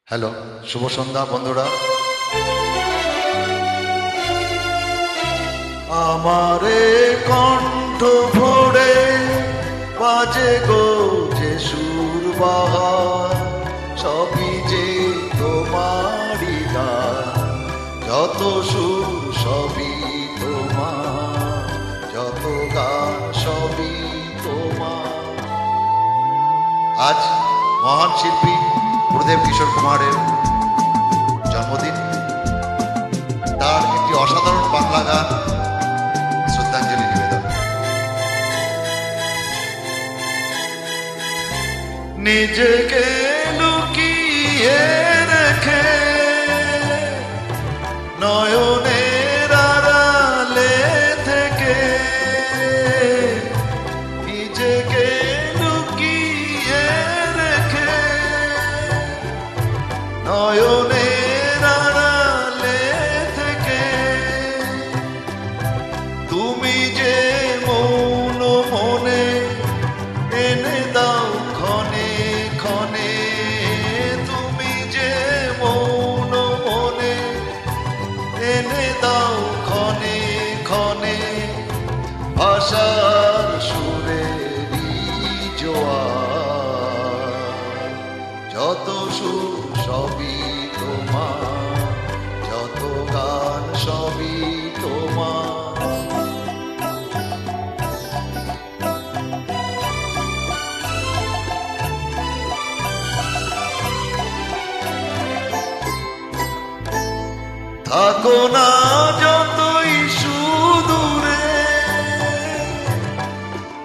Hello, শুভ সন্ধ্যা বন্ধুরা। আমারে কণ্ঠ ভরে বাজে গো যে সুর বাহার, সবই যে তোমারই গান। যত সুর সবই তোমার, যত গান সবই তোমার। আজ মহান শিল্পী গুরুদেব কিশোর কুমারের জন্মদিন। তার একটি অসাধারণ বাংলা গান শ্রদ্ধাঞ্জলি নিবেদন। নিজেকে লুকিয়ে রেখে নয়নের আড়ালে থেকে, নিজেকে লুকিয়ে রেখে নয়নের আড়ালে থেকে, তুমি যে মৌন মনে এনে দাও ক্ষণে ক্ষণে, তুমি যে মৌন মনে এনে দাও ক্ষণে ক্ষণে, ভাষার সুরেরই জোয়ার। যত সুর সবই তোমার, যত গান সবই তোমার। থাকো না যতই সুদূরে,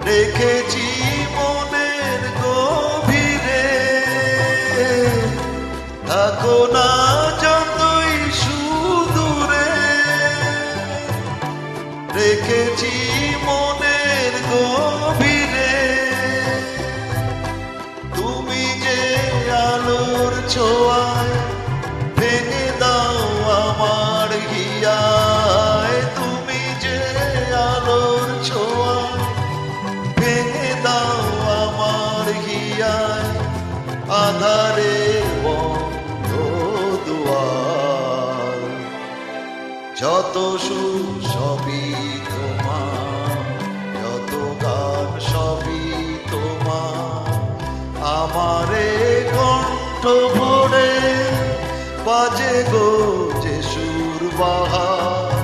রেখেছি মনের গভীরে। থাকো না যতই সুদূরে, রেখেছি মনের গভীরে। তুমি যে আলোর ছোঁয়ায় ভেঙে দাও আমার হিয়ায়, তুমি যে আলোর ছোঁয়ায় ভেঙে দাও আমার হিয়ায়। আধারে বন্ধ দুয়ার, যত সুর সবই তোমার, যত গান সবই তোমার। আমারে কণ্ঠ ভরে বাজে গো যে সুর বাহার,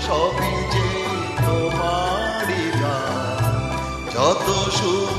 সবই যে তোমারই গান। যত সুর